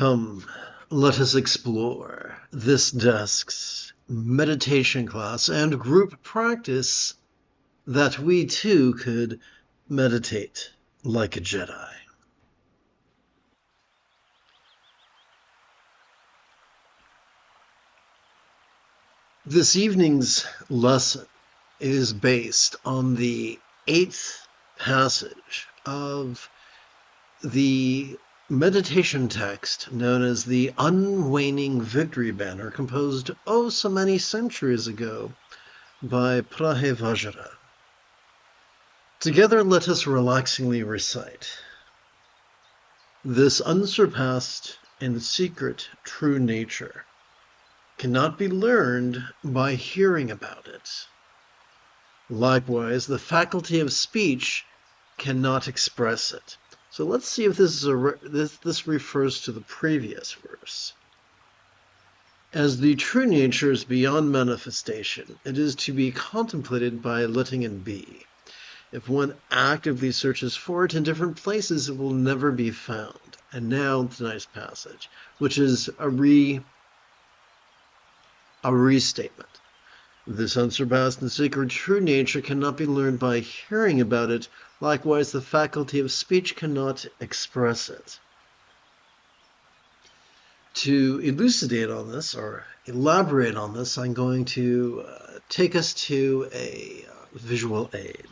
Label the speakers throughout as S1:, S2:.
S1: Come, let us explore this Dusk's meditation class and group practice that we too could meditate like a Jedi. This evening's lesson is based on the 8th passage of the meditation text known as the Unwaning Victory Banner, composed oh so many centuries ago by Prahevajra. Together let us relaxingly recite. This unsurpassed and secret true nature cannot be learned by hearing about it. Likewise, the faculty of speech cannot express it. So let's see if this refers to the previous verse. As the true nature is beyond manifestation, it is to be contemplated by letting it be. If one actively searches for it in different places, it will never be found. And now tonight's passage, which is a restatement. This unsurpassed and secret true nature cannot be learned by hearing about it. Likewise, the faculty of speech cannot express it. To elucidate on this, or elaborate on this, I'm going to take us to a visual aid.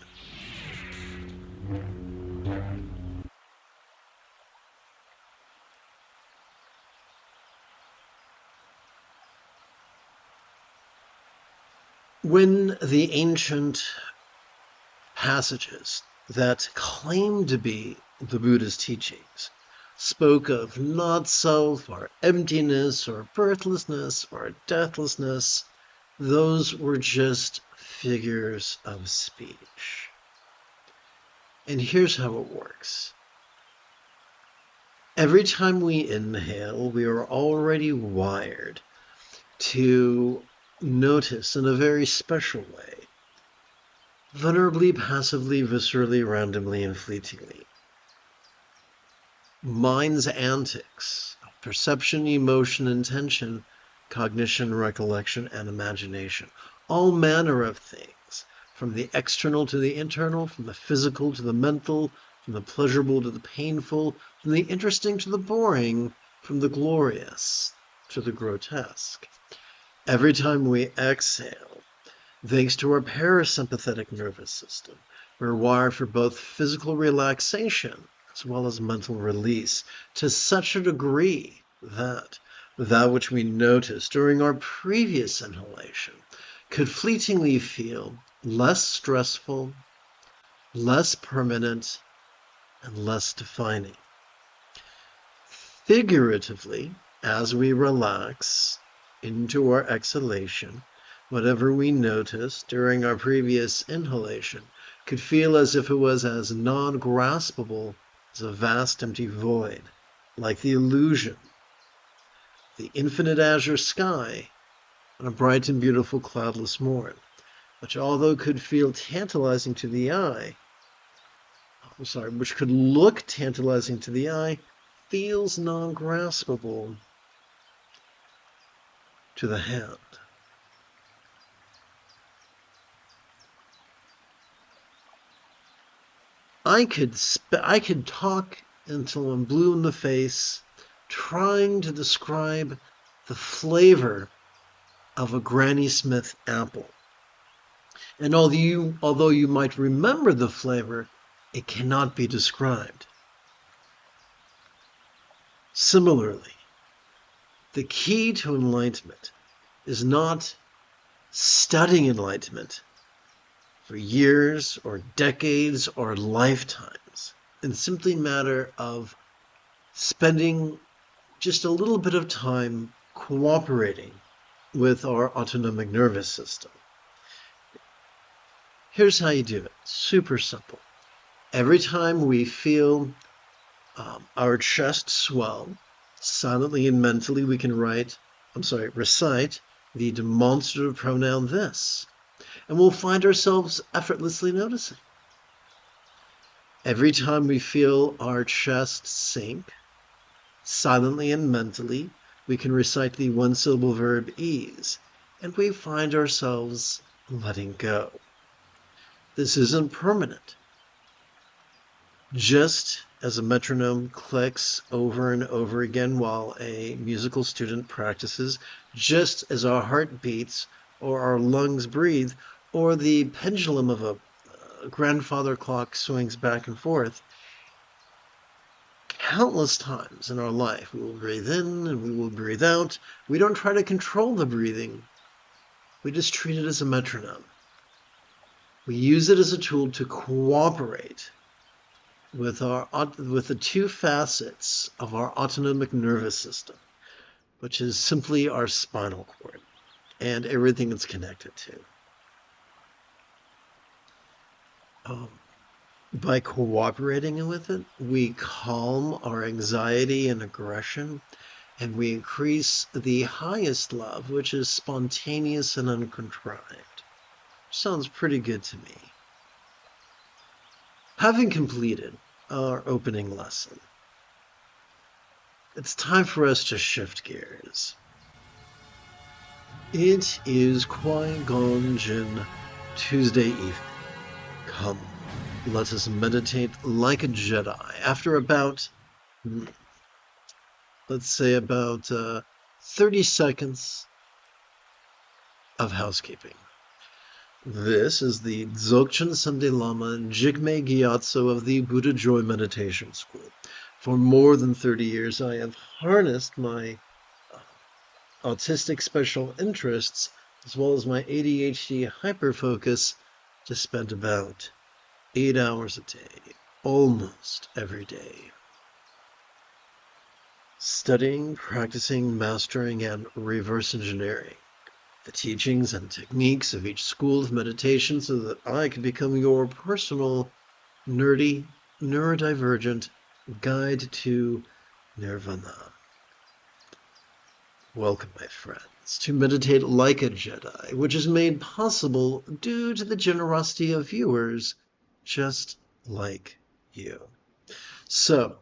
S1: When the ancient passages that claim to be the Buddha's teachings spoke of not self, or emptiness, or birthlessness, or deathlessness, those were just figures of speech. And here's how it works. Every time we inhale, we are already wired to notice in a very special way, vulnerably, passively, viscerally, randomly, and fleetingly, mind's antics, perception, emotion, intention, cognition, recollection, and imagination. All manner of things, from the external to the internal, from the physical to the mental, from the pleasurable to the painful, from the interesting to the boring, from the glorious to the grotesque. Every time we exhale, thanks to our parasympathetic nervous system, we're wired for both physical relaxation as well as mental release to such a degree that which we noticed during our previous inhalation could fleetingly feel less stressful, less permanent, and less defining. Figuratively, as we relax into our exhalation, whatever we noticed during our previous inhalation could feel as if it was as non-graspable as a vast empty void, like the illusion, the infinite azure sky on a bright and beautiful cloudless morn, which although could feel tantalizing to the eye, which could look tantalizing to the eye, feels non-graspable to the hand. I could talk until I'm blue in the face, trying to describe the flavor of a Granny Smith apple. And although you might remember the flavor, it cannot be described. Similarly, the key to enlightenment is not studying enlightenment for years or decades or lifetimes. It's simply a matter of spending just a little bit of time cooperating with our autonomic nervous system. Here's how you do it. Super simple. Every time we feel our chest swell, silently and mentally we can recite the demonstrative pronoun this, and we'll find ourselves effortlessly noticing. Every time we feel our chest sink, Silently and mentally, we can recite the one-syllable verb ease, and we find ourselves letting go. This isn't permanent. Just as a metronome clicks over and over again while a musical student practices, just as our heart beats or our lungs breathe, or the pendulum of a grandfather clock swings back and forth, countless times in our life we will breathe in and we will breathe out. We don't try to control the breathing. We just treat it as a metronome. We use it as a tool to cooperate with the two facets of our autonomic nervous system, which is simply our spinal cord and everything it's connected to. By cooperating with it, we calm our anxiety and aggression, and we increase the highest love, which is spontaneous and uncontrived. Sounds pretty good to me. Having completed our opening lesson, it's time for us to shift gears. It is Qui-Gon Jinn Tuesday evening. Come, let us meditate like a Jedi. After about, let's say about 30 seconds of housekeeping. This is the Dzogchen Sunday Lama Jigme Gyatso of the Buddha Joy Meditation School. For more than 30 years, I have harnessed my autistic special interests as well as my ADHD hyperfocus to spend about 8 hours a day, almost every day, studying, practicing, mastering, and reverse engineering the teachings and techniques of each school of meditation so that I can become your personal, nerdy, neurodivergent guide to nirvana. Welcome, my friends, to Meditate Like a Jedi, which is made possible due to the generosity of viewers just like you. So,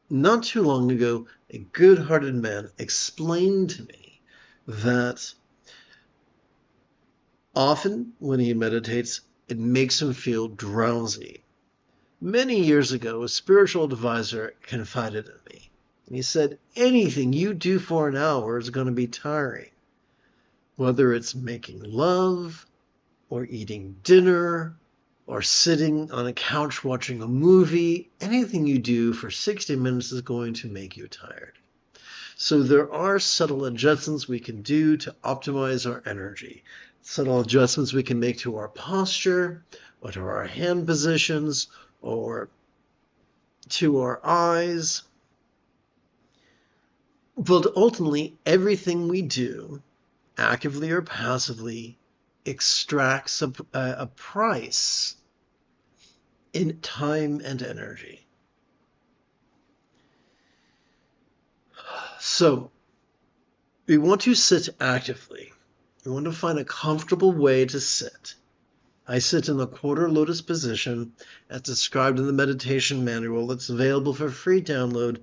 S1: not too long ago, a good-hearted man explained to me that often when he meditates, it makes him feel drowsy. Many years ago, a spiritual advisor confided in me. And he said, anything you do for an hour is going to be tiring. Whether it's making love, or eating dinner, or sitting on a couch watching a movie, anything you do for 60 minutes is going to make you tired. So there are subtle adjustments we can do to optimize our energy. Subtle adjustments we can make to our posture, or to our hand positions, or to our eyes. But ultimately, everything we do, actively or passively, extracts a price in time and energy. So, we want to sit actively. We want to find a comfortable way to sit. I sit in the quarter lotus position as described in the meditation manual that's available for free download,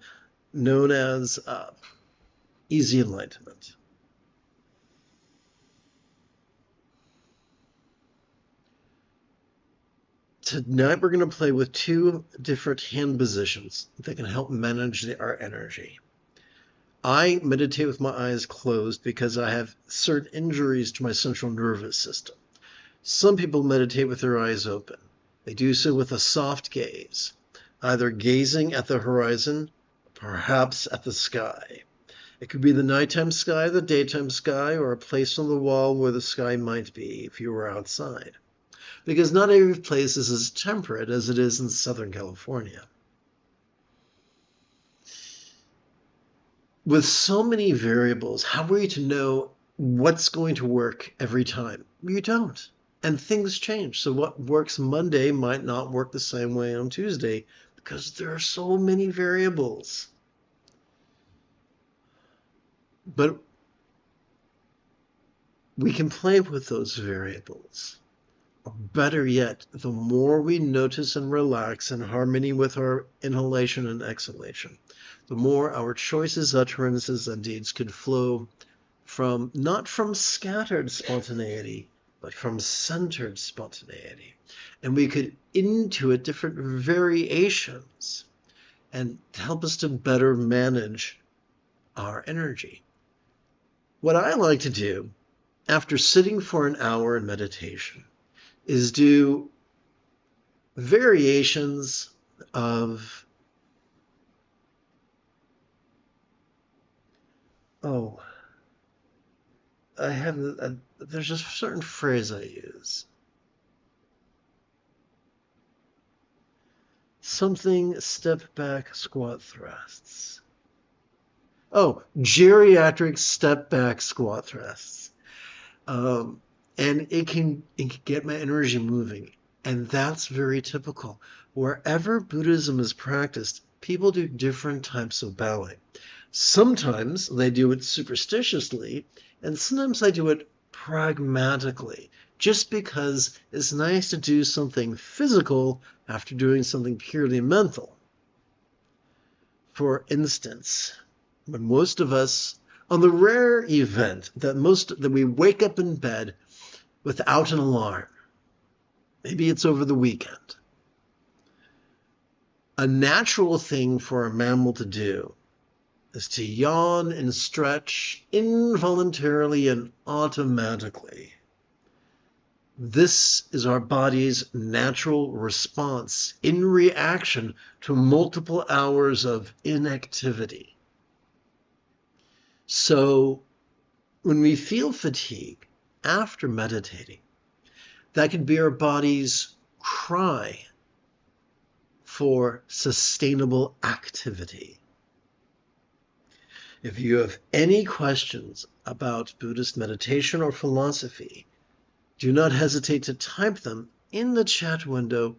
S1: known as Easy Enlightenment. Tonight we're going to play with two different hand positions that can help manage our energy. I meditate with my eyes closed because I have certain injuries to my central nervous system. Some people meditate with their eyes open. They do so with a soft gaze, either gazing at the horizon, perhaps at the sky. It could be the nighttime sky, the daytime sky, or a place on the wall where the sky might be if you were outside. Because not every place is as temperate as it is in Southern California. With so many variables, how are you to know what's going to work every time? You don't. And things change. So what works Monday might not work the same way on Tuesday because there are so many variables. But we can play with those variables. Better yet, the more we notice and relax in harmony with our inhalation and exhalation, the more our choices, utterances, and deeds could flow from not from scattered spontaneity, but from centered spontaneity. And we could intuit different variations and help us to better manage our energy. What I like to do after sitting for an hour in meditation is do variations of, there's a certain phrase I use. Something step back squat thrusts. Oh, geriatric step back squat thrusts. And it can get my energy moving. And that's very typical. Wherever Buddhism is practiced, people do different types of bowing. Sometimes they do it superstitiously, and sometimes they do it pragmatically, just because it's nice to do something physical after doing something purely mental. For instance, when most of us, on the rare event that we wake up in bed without an alarm, maybe it's over the weekend, a natural thing for a mammal to do is to yawn and stretch involuntarily and automatically. This is our body's natural response in reaction to multiple hours of inactivity. So when we feel fatigue after meditating, that could be our body's cry for sustainable activity. If you have any questions about Buddhist meditation or philosophy, do not hesitate to type them in the chat window.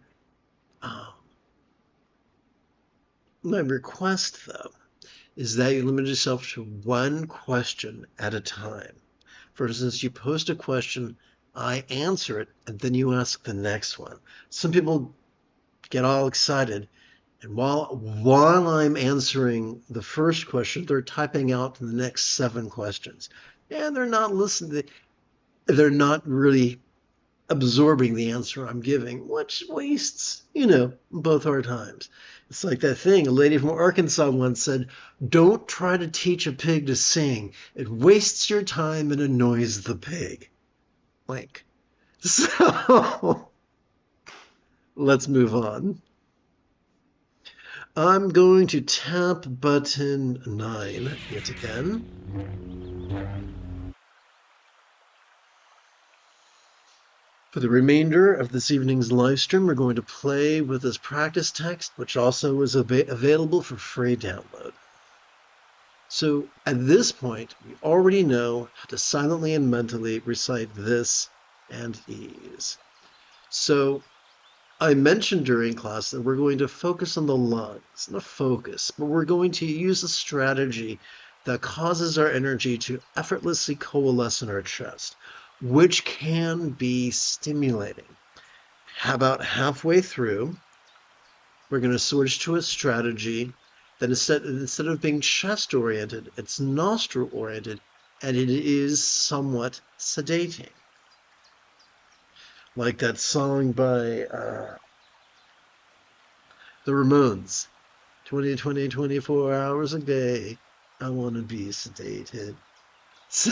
S1: My request, though, is that you limit yourself to one question at a time. For instance, you post a question, I answer it, and then you ask the next one. Some people get all excited, and while I'm answering the first question, they're typing out the next 7 questions. And they're not listening. They're not really absorbing the answer I'm giving, which wastes, both our times. It's like that thing a lady from Arkansas once said, don't try to teach a pig to sing. It wastes your time and annoys the pig. Like, so let's move on. I'm going to tap button 9 yet again. For the remainder of this evening's live stream, we're going to play with this practice text, which also is available for free download. So at this point, we already know how to silently and mentally recite this and ease. So I mentioned during class that we're going to focus on the lungs, not focus, but we're going to use a strategy that causes our energy to effortlessly coalesce in our chest, which can be stimulating. About halfway through, we're going to switch to a strategy that instead of being chest-oriented, it's nostril-oriented, and it is somewhat sedating. Like that song by the Ramones, 24 hours a day, I want to be sedated. So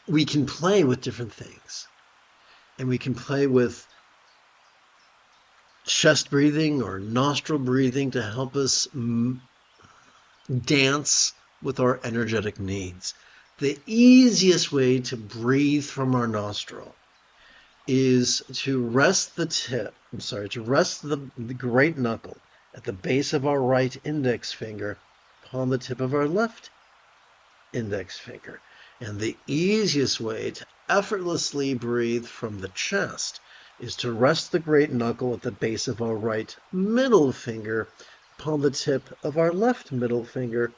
S1: we can play with different things, and we can play with chest breathing or nostril breathing to help us dance with our energetic needs. The easiest way to breathe from our nostril is to rest the great knuckle at the base of our right index finger upon the tip of our left index finger. And the easiest way to effortlessly breathe from the chest is to rest the great knuckle at the base of our right middle finger upon the tip of our left middle finger,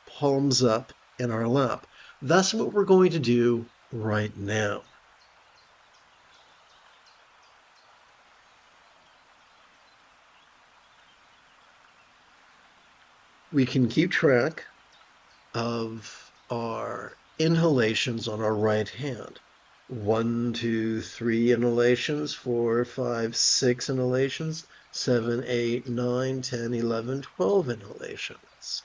S1: palms up in our lap. That's what we're going to do right now. We can keep track of our inhalations on our right hand. 1, 2, 3 inhalations, 4, 5, 6 inhalations, 7, 8, 9, 10, 11, 12 inhalations.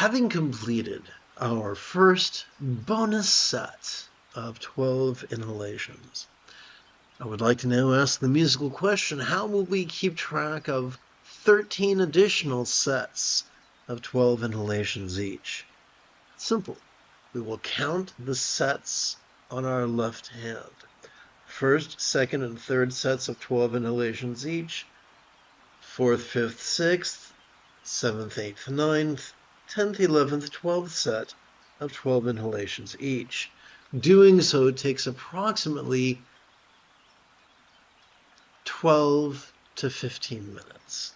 S1: Having completed our first bonus set of 12 inhalations, I would like to now ask the musical question, how will we keep track of 13 additional sets of 12 inhalations each? Simple. We will count the sets on our left hand. First, second, and third sets of 12 inhalations each. Fourth, fifth, sixth, seventh, eighth, ninth, 10th, 11th, 12th set of 12 inhalations each. Doing so takes approximately 12 to 15 minutes.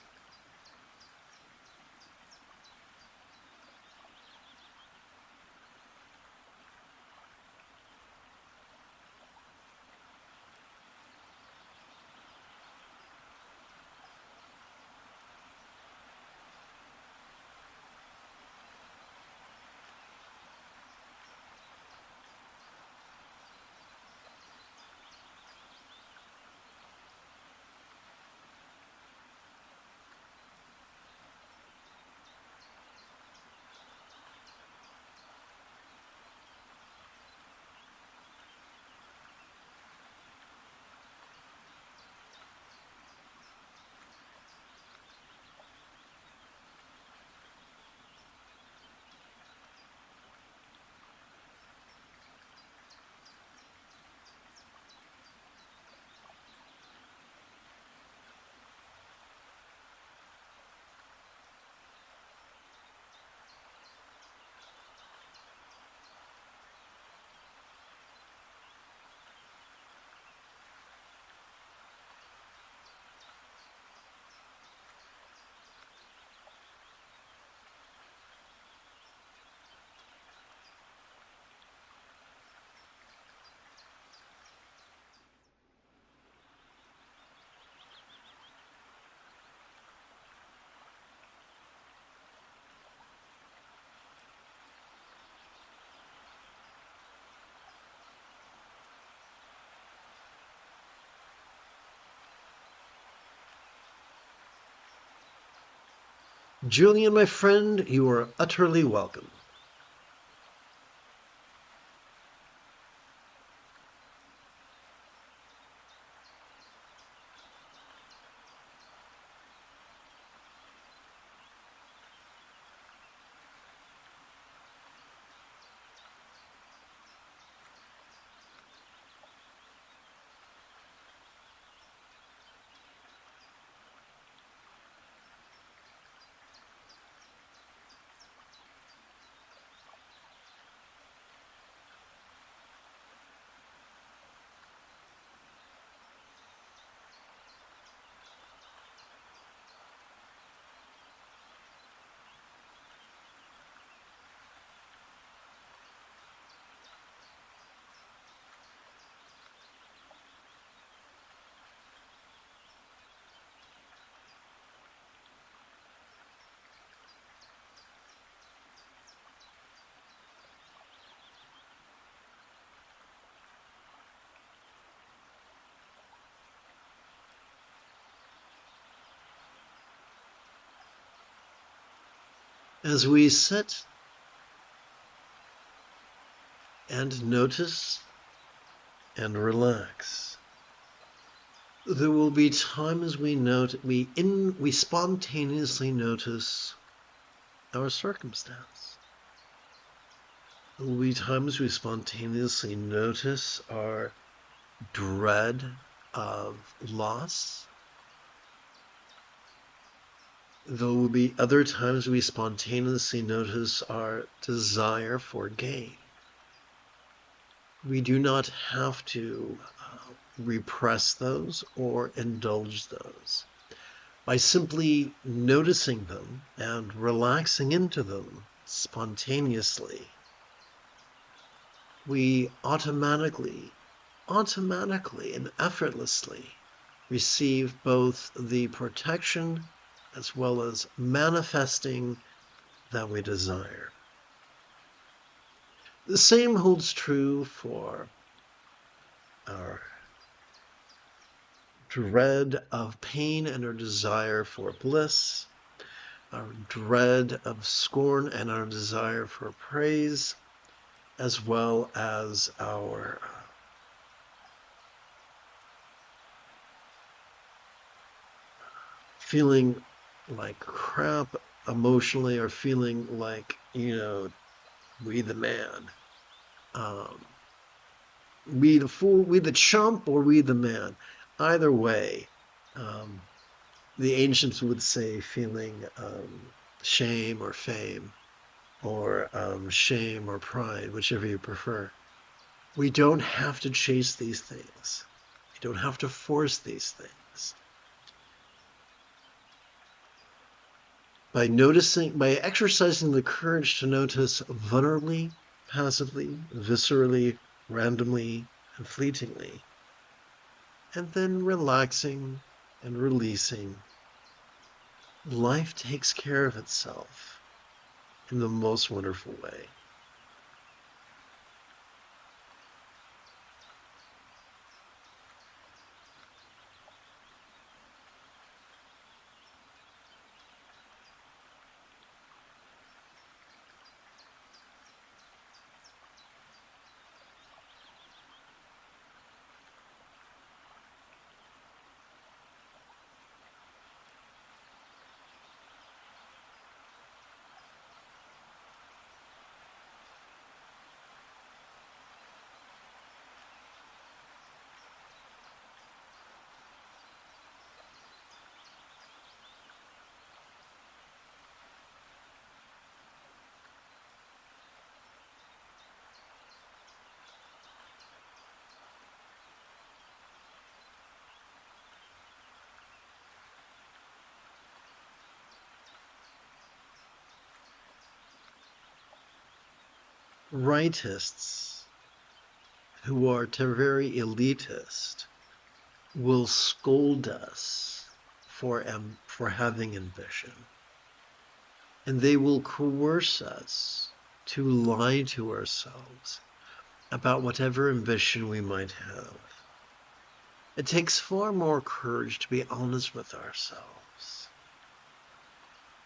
S1: Julian, my friend, you are utterly welcome. As we sit and notice and relax, there will be times we spontaneously notice our circumstance. There will be times we spontaneously notice our dread of loss. There will be other times we spontaneously notice our desire for gain. We do not have to repress those or indulge those. By simply noticing them and relaxing into them spontaneously, we automatically and effortlessly receive both the protection as well as manifesting that we desire. The same holds true for our dread of pain and our desire for bliss, our dread of scorn and our desire for praise, as well as our feeling like crap emotionally, or feeling like, we the man. We the fool, we the chump, or we the man. Either way, the ancients would say feeling shame or fame, or shame or pride, whichever you prefer. We don't have to chase these things. We don't have to force these things. By exercising the courage to notice vulnerably, passively, viscerally, randomly, and fleetingly, and then relaxing and releasing, life takes care of itself in the most wonderful way. Rightists who are very elitist will scold us for having ambition, and they will coerce us to lie to ourselves about whatever ambition we might have. It takes far more courage to be honest with ourselves,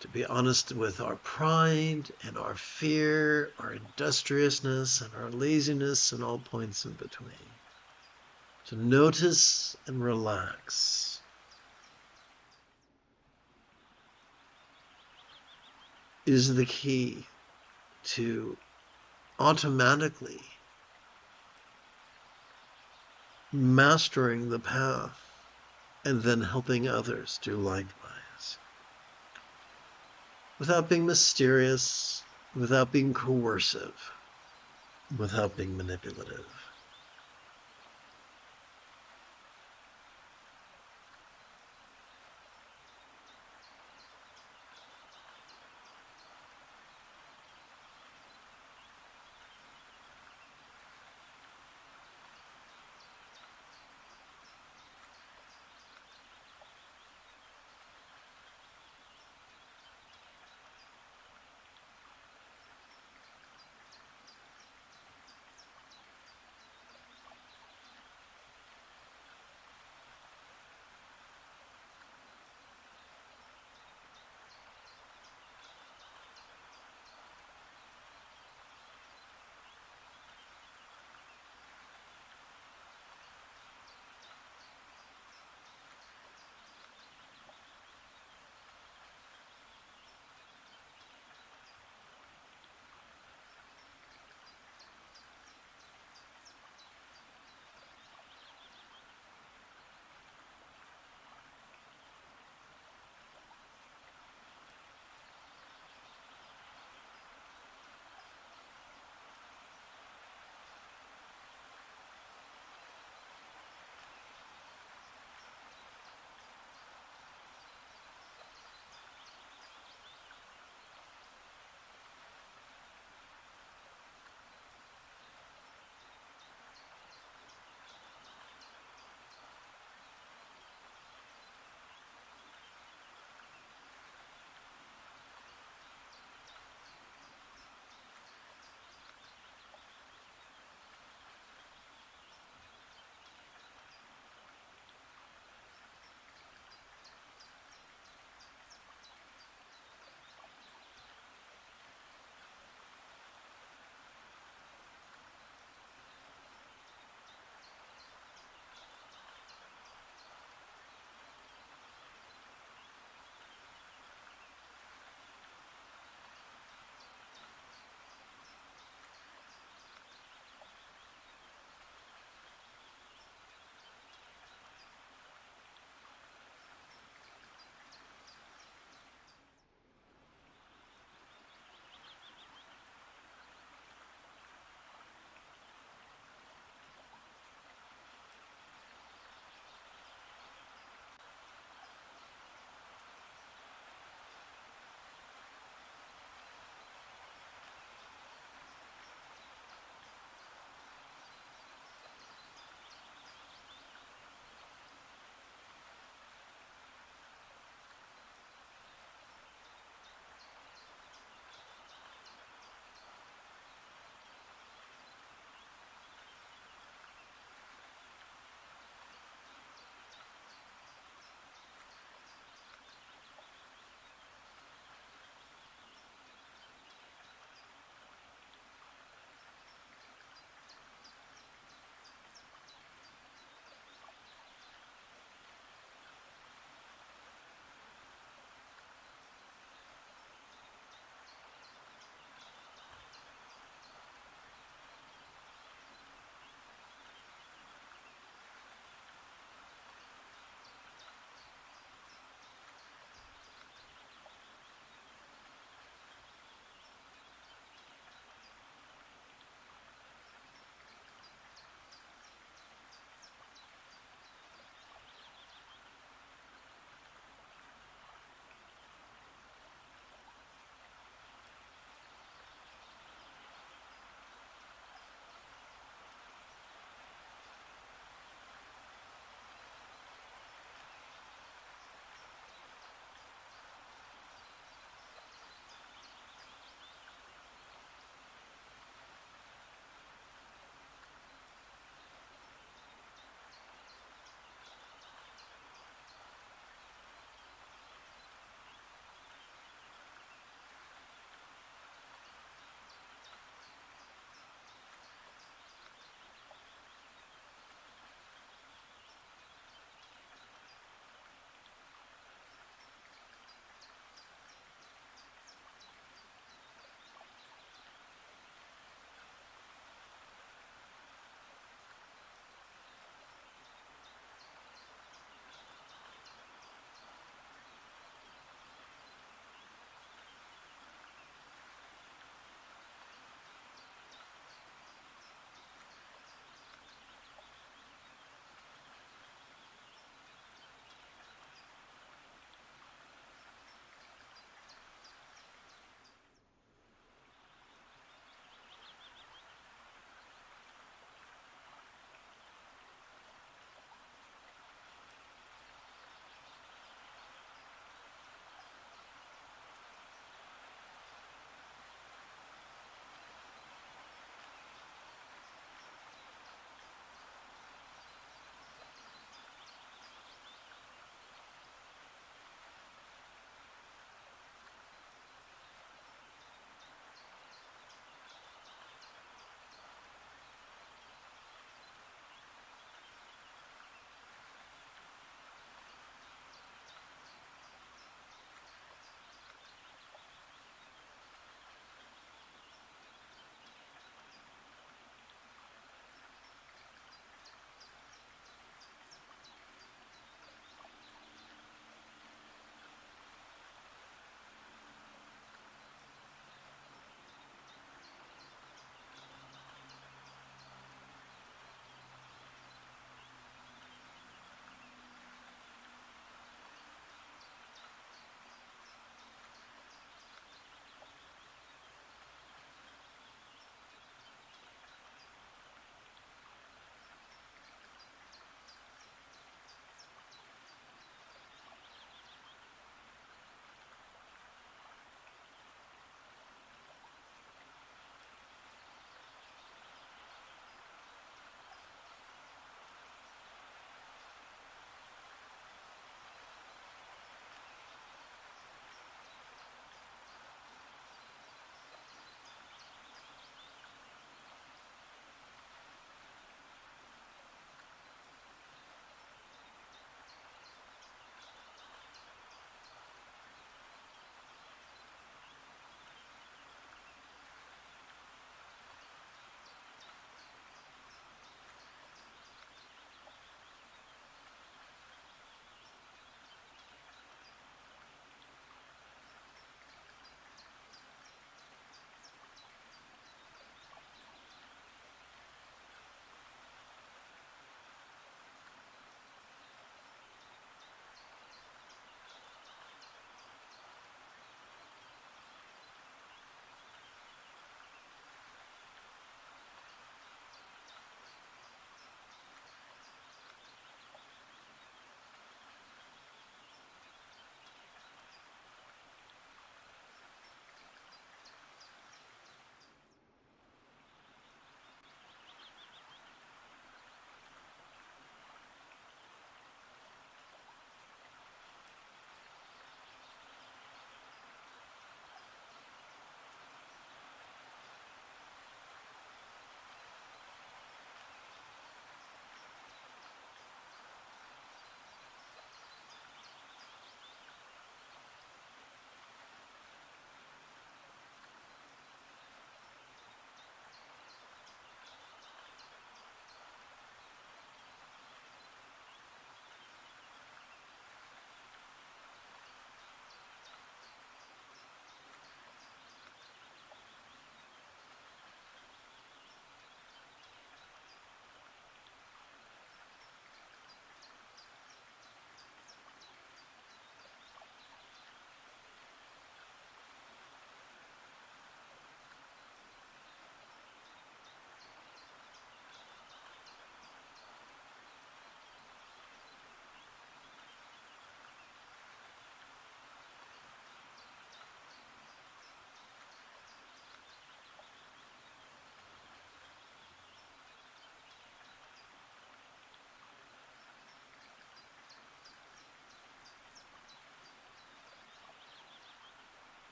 S1: to be honest with our pride and our fear, our industriousness and our laziness, and all points in between. To notice and relax. Is the key to automatically mastering the path and then helping others do likewise. Without being mysterious, without being coercive, without being manipulative.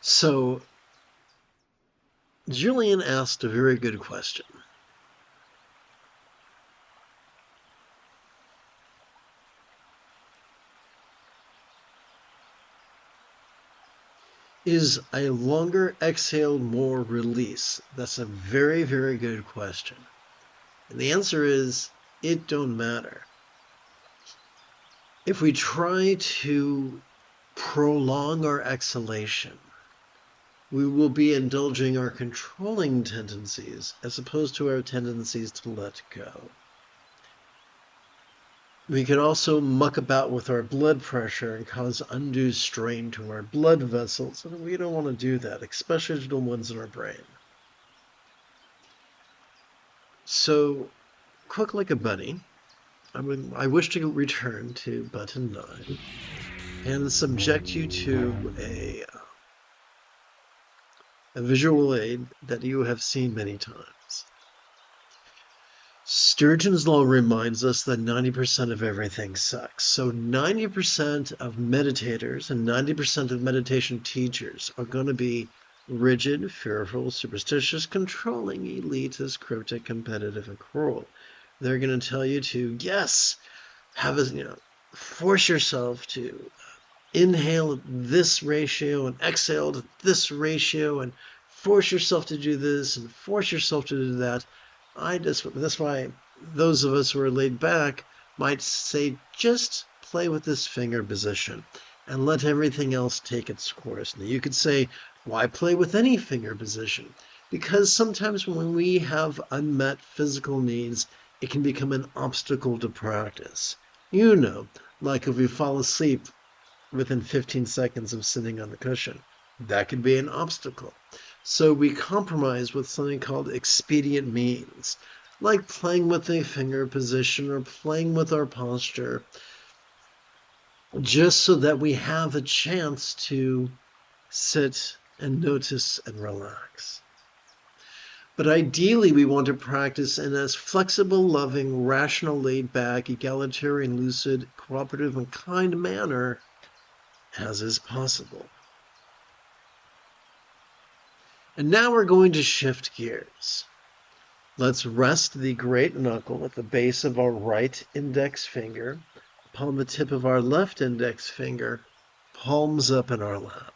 S1: So, Julian asked a very good question. Is a longer exhale more release? That's a very, very good question. And the answer is, it don't matter. If we try to prolong our exhalation, we will be indulging our controlling tendencies as opposed to our tendencies to let go. We could also muck about with our blood pressure and cause undue strain to our blood vessels, and we don't want to do that, especially to the ones in our brain. So, quick like a bunny, I wish to return to button 9 and subject you to a visual aid that you have seen many times. Sturgeon's law reminds us that 90% of everything sucks. So 90% of meditators and 90% of meditation teachers are going to be rigid, fearful, superstitious, controlling, elitist, cryptic, competitive, and cruel. They're going to tell you to, yes, force yourself to inhale this ratio and exhale to this ratio and force yourself to do this and force yourself to do that. That's why those of us who are laid back might say, just play with this finger position and let everything else take its course. Now you could say, why play with any finger position? Because sometimes when we have unmet physical needs, it can become an obstacle to practice. Like if we fall asleep within 15 seconds of sitting on the cushion, that could be an obstacle. So we compromise with something called expedient means, like playing with a finger position or playing with our posture, just so that we have a chance to sit and notice and relax. But ideally, we want to practice in as flexible, loving, rational, laid-back, egalitarian, lucid, cooperative, and kind manner as is possible. And now we're going to shift gears. Let's rest the great knuckle at the base of our right index finger upon the tip of our left index finger, palms up in our lap.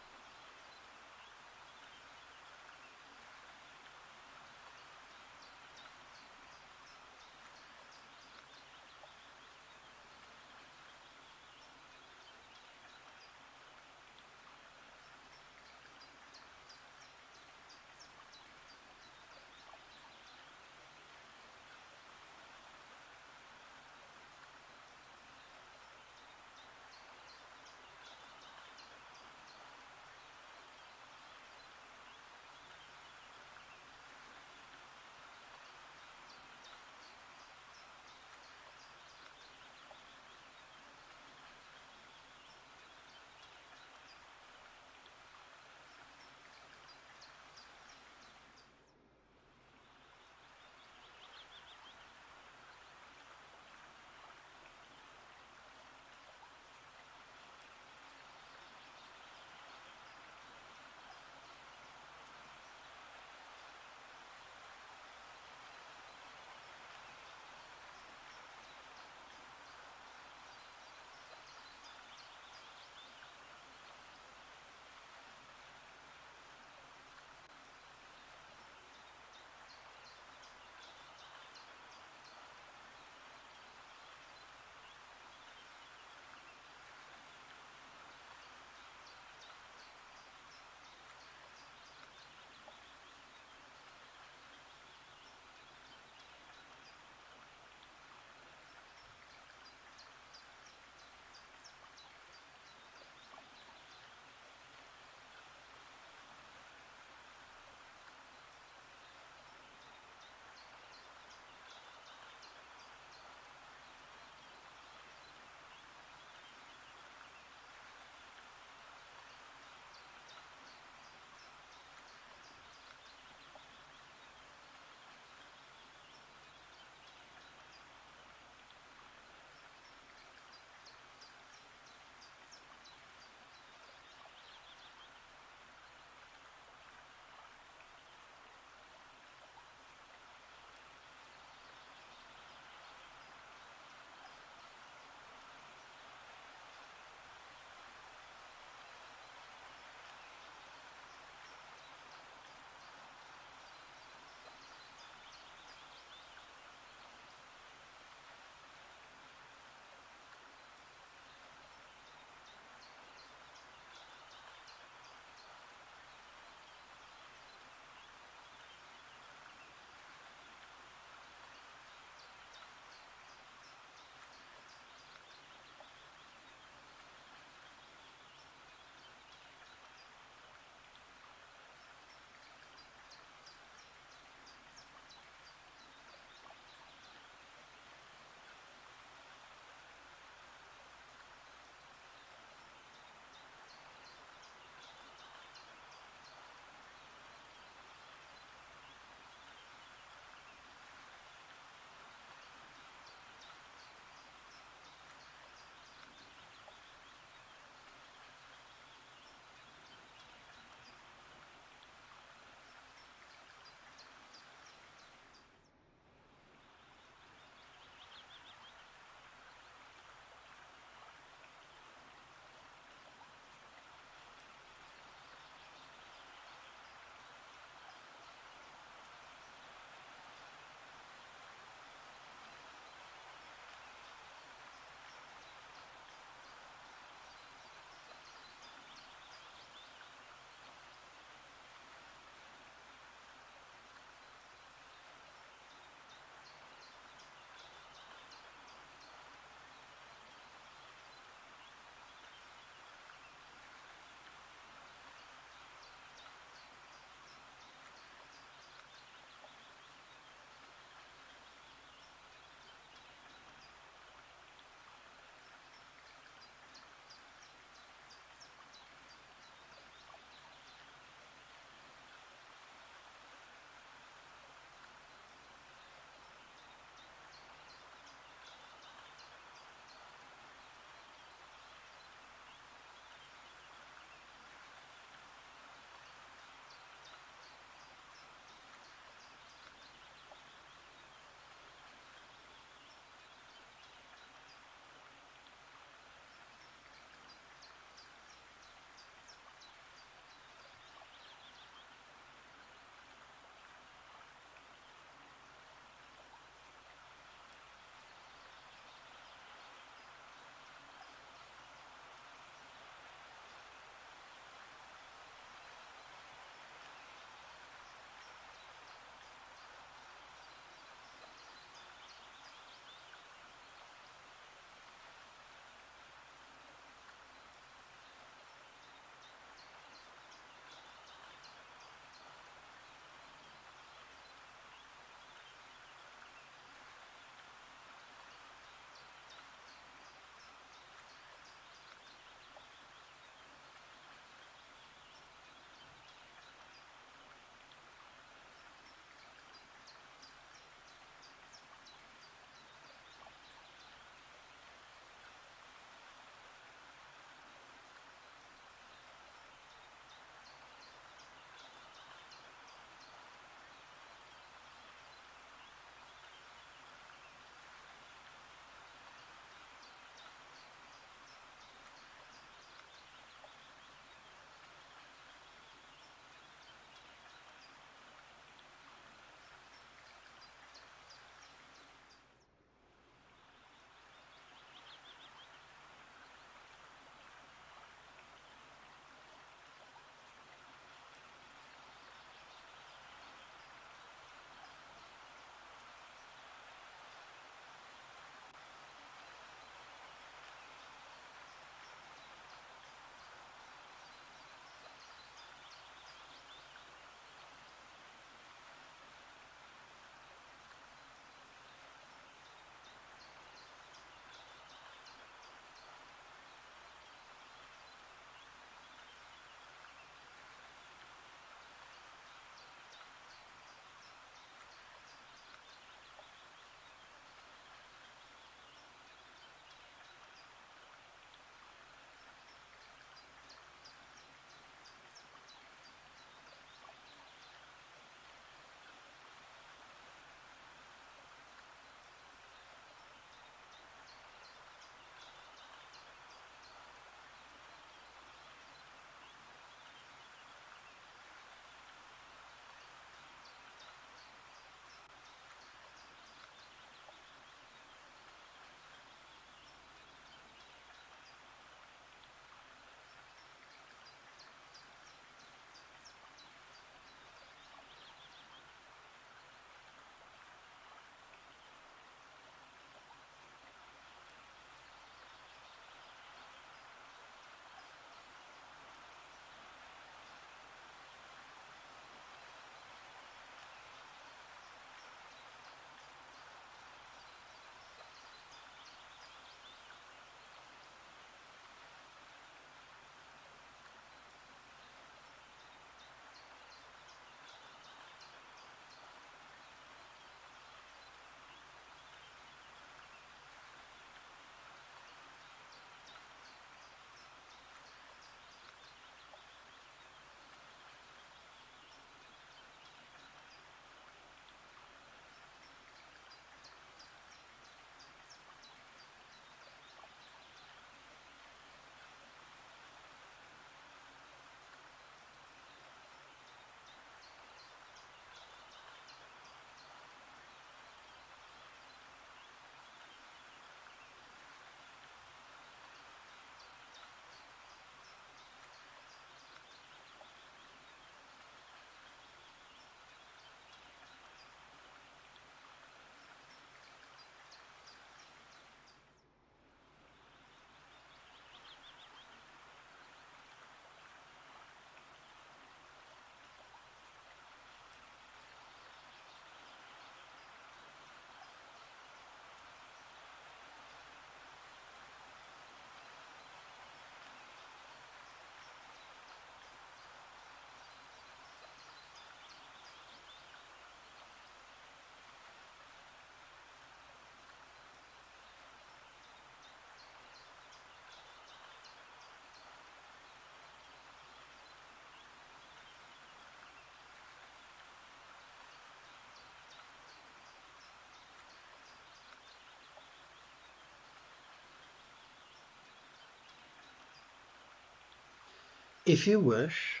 S1: If you wish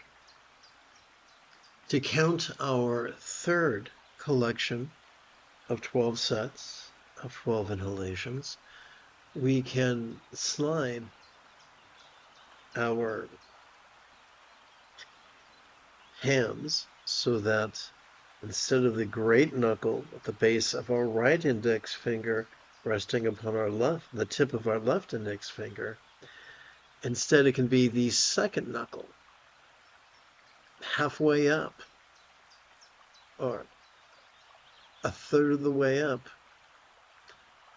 S1: to count our third collection of 12 sets of 12 inhalations, we can slide our hands so that instead of the great knuckle at the base of our right index finger resting upon the tip of our left index finger, instead it can be the second knuckle halfway up or a third of the way up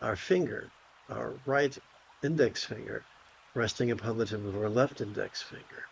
S1: our finger, our right index finger, resting upon the tip of our left index finger.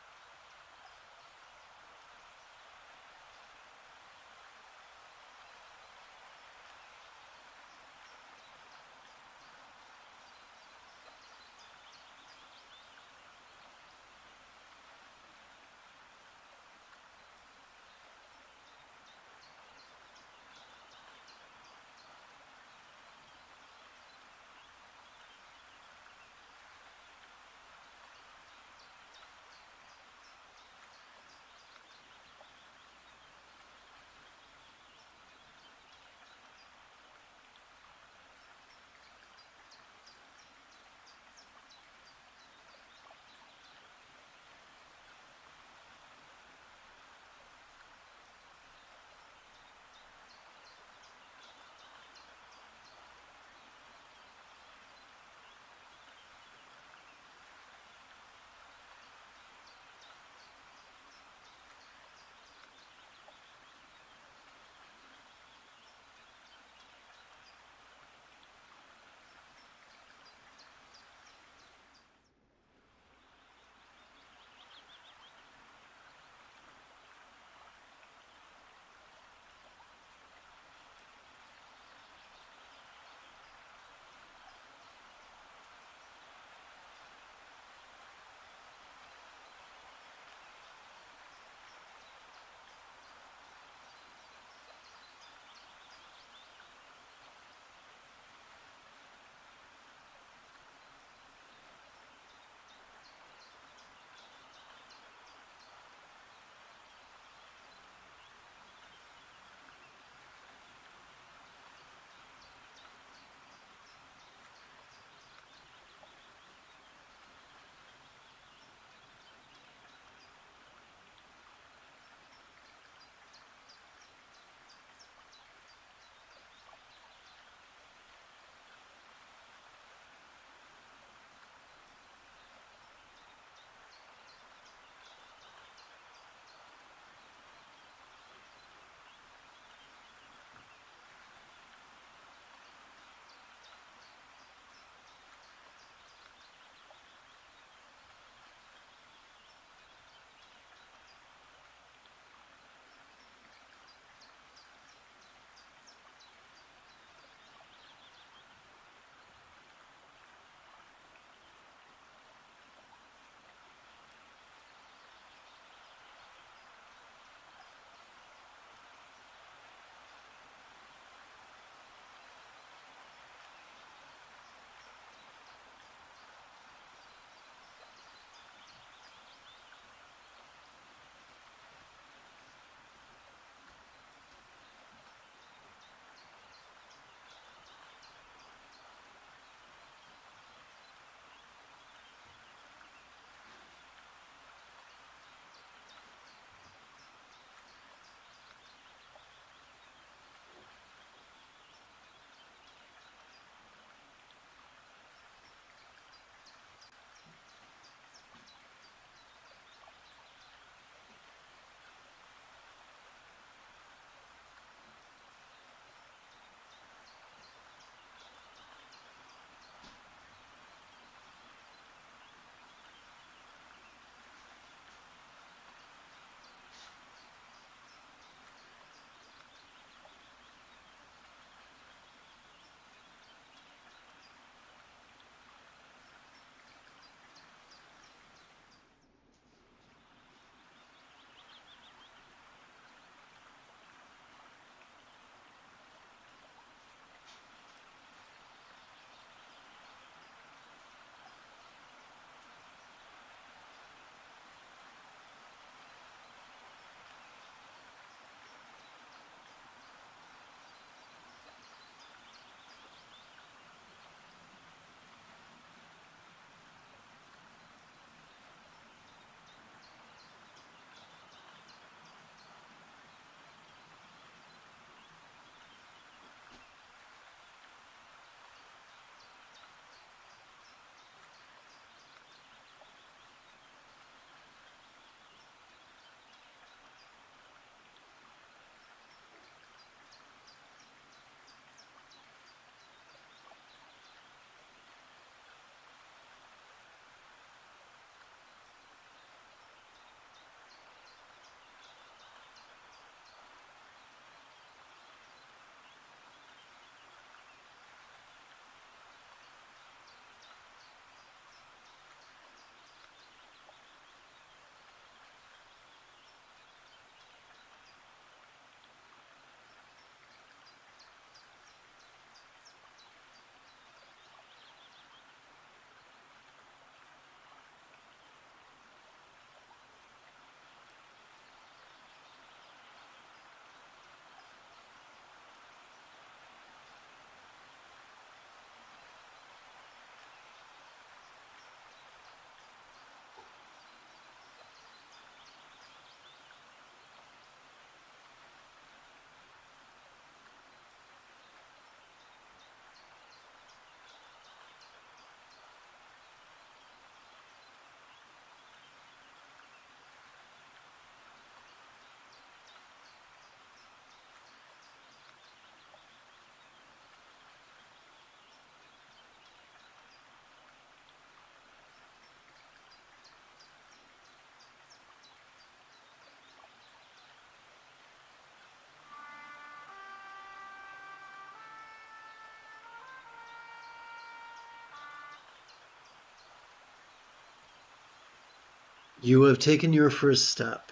S1: You have taken your first step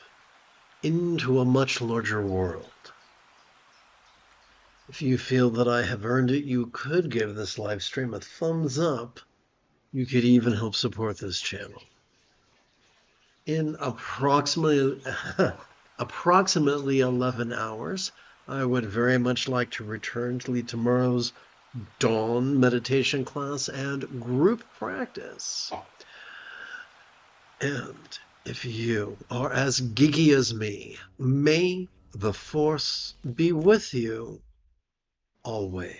S1: into a much larger world. If you feel that I have earned it, you could give this live stream a thumbs up. You could even help support this channel. In approximately 11 hours, I would very much like to return to lead tomorrow's dawn meditation class and group practice. And if you are as geeky as me, may the Force be with you always.